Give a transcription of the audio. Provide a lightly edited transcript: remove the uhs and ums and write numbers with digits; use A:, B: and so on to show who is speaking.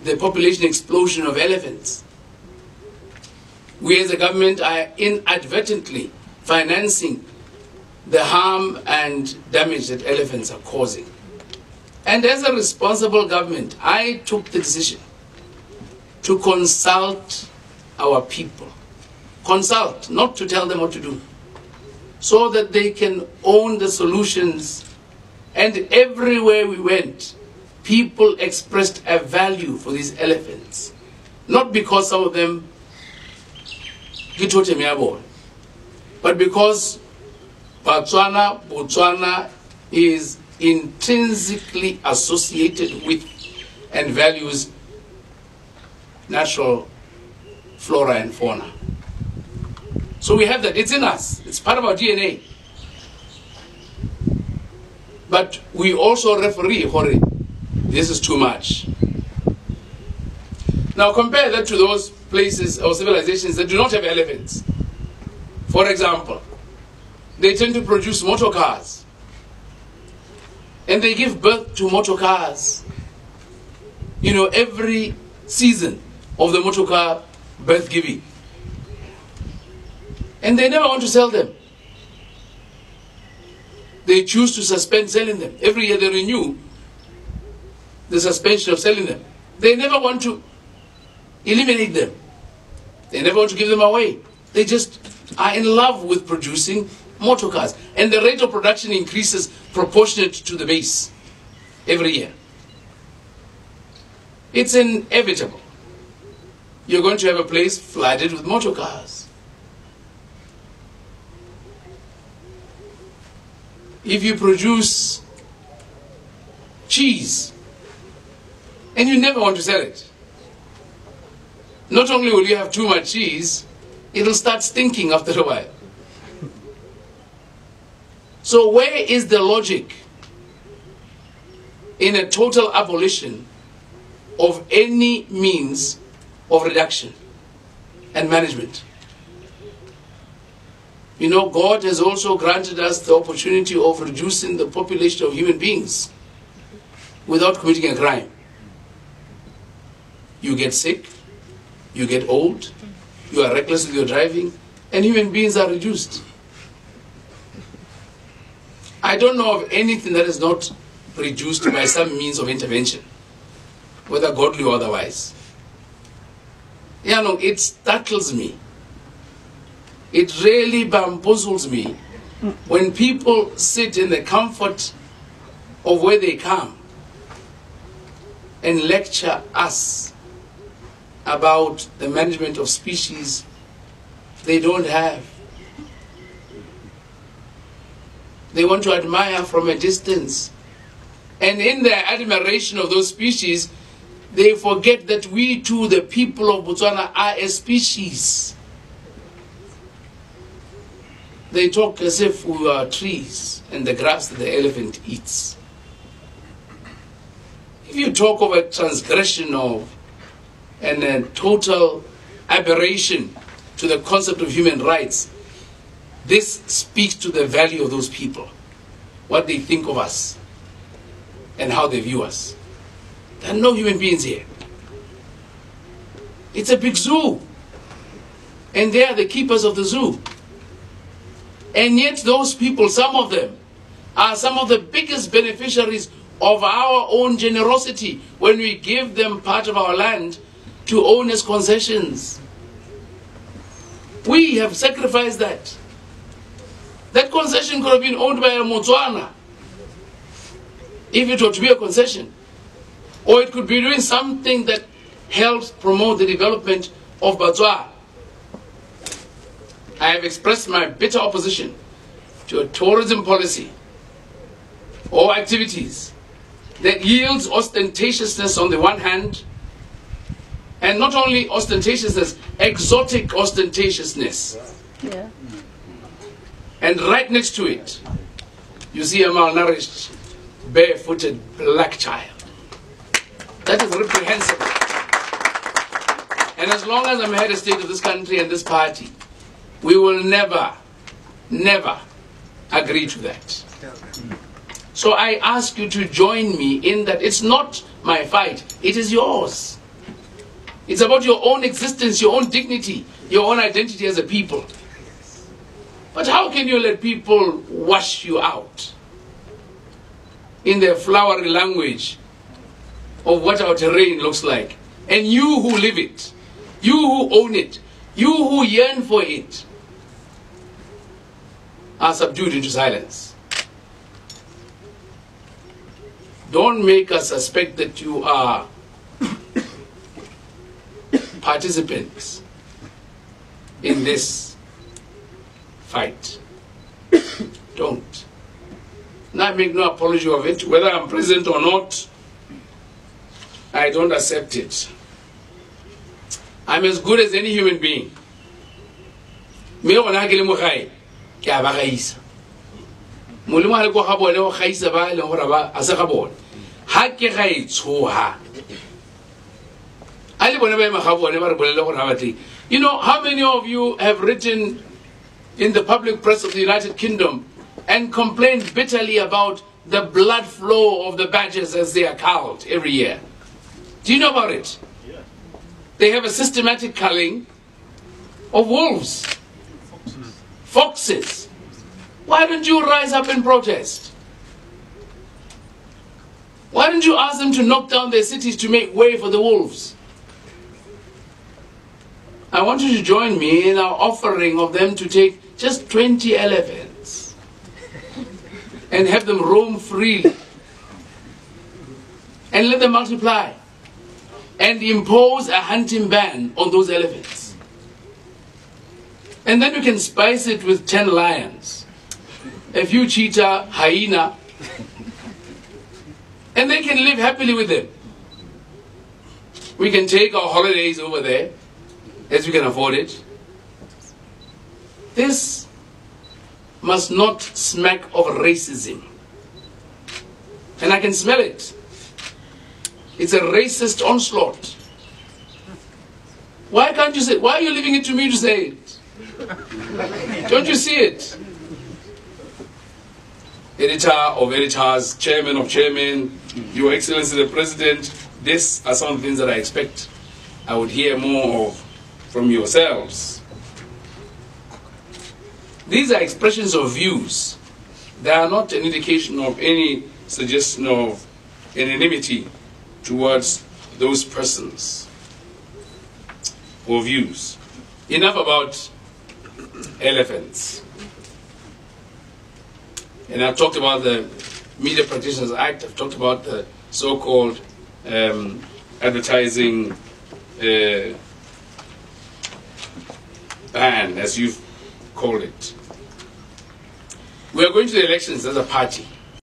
A: the population explosion of elephants. We as a government are inadvertently financing the harm and damage that elephants are causing. And as a responsible government, I took the decision to consult our people. Consult, not to tell them what to do, so that they can own the solutions. And everywhere we went, people expressed a value for these elephants. Not because some of them but because Botswana is intrinsically associated with and values natural flora and fauna. So we have that, it's in us, it's part of our DNA. But we also referee, this is too much. Now compare that to those places or civilizations that do not have elephants. For example, they tend to produce motor cars. And they give birth to motor cars. You know, every season of the motor car birth giving. And they never want to sell them. They choose to suspend selling them. Every year they renew the suspension of selling them. They never want to eliminate them. They never want to give them away. They just are in love with producing motor cars. And the rate of production increases proportionate to the base every year. It's inevitable. You're going to have a place flooded with motor cars. If you produce cheese and you never want to sell it, not only will you have too much cheese, it'll start stinking after a while. So where is the logic in a total abolition of any means of reduction and management? You know, God has also granted us the opportunity of reducing the population of human beings without committing a crime. You get sick, you get old, you are reckless with your driving, and human beings are reduced. I don't know of anything that is not reduced by some means of intervention, whether godly or otherwise. You know, it startles me. It really bamboozles me when people sit in the comfort of where they come and lecture us about the management of species they don't have. They want to admire from a distance. And in their admiration of those species, they forget that we too, the people of Botswana, are a species. They talk as if we are trees and the grass that the elephant eats. If you talk of a transgression of and a total aberration to the concept of human rights, this speaks to the value of those people, what they think of us and how they view us. There are no human beings here. It's a big zoo, and they are the keepers of the zoo. And yet those people, some of them, are some of the biggest beneficiaries of our own generosity when we give them part of our land to own as concessions. We have sacrificed that. That concession could have been owned by a Botswana if it were to be a concession. Or it could be doing something that helps promote the development of Botswana. I have expressed my bitter opposition to a tourism policy or activities that yields ostentatiousness on the one hand, and not only ostentatiousness, exotic ostentatiousness. Yeah. And right next to it, you see a malnourished, barefooted black child. That is reprehensible. And as long as I'm head of state of this country and this party, we will never, never agree to that. So I ask you to join me in that it's not my fight, it is yours. It's about your own existence, your own dignity, your own identity as a people. But how can you let people wash you out in their flowery language of what our terrain looks like? And you who live it, you who own it, you who yearn for it, are subdued into silence. Don't make us suspect that you are participants in this fight. Don't. Now I make no apology of it. Whether I'm present or not, I don't accept it. I'm as good as any human being. Me go na ke le mo gae ke a ba gaisa. Molemo ha le go ga bone go gaisa ba le go ba a se ga bone. Ha ke ga e tshoha. You know, how many of you have written in the public press of the United Kingdom and complained bitterly about the blood flow of the badgers as they are culled every year? Do you know about it? Yeah. They have a systematic culling of wolves, foxes. Why don't you rise up and protest? Why don't you ask them to knock down their cities to make way for the wolves? I want you to join me in our offering of them to take just 20 elephants and have them roam freely and let them multiply and impose a hunting ban on those elephants. And then you can spice it with 10 lions, a few cheetah, hyena, and they can live happily with them. We can take our holidays over there as we can afford it. This must not smack of racism. And I can smell it. It's a racist onslaught. Why can't you say, why are you leaving it to me to say it? Don't you see it? Editor of editors, chairman of chairmen, Your Excellency the President, these are some things that I expect I would hear more of from yourselves. These are expressions of views. They are not an indication of any suggestion of anonymity towards those persons or views. Enough about elephants. And I've talked about the Media Practitioners Act. I've talked about the so-called advertising ban, as you've called it. We are going to the elections as a party.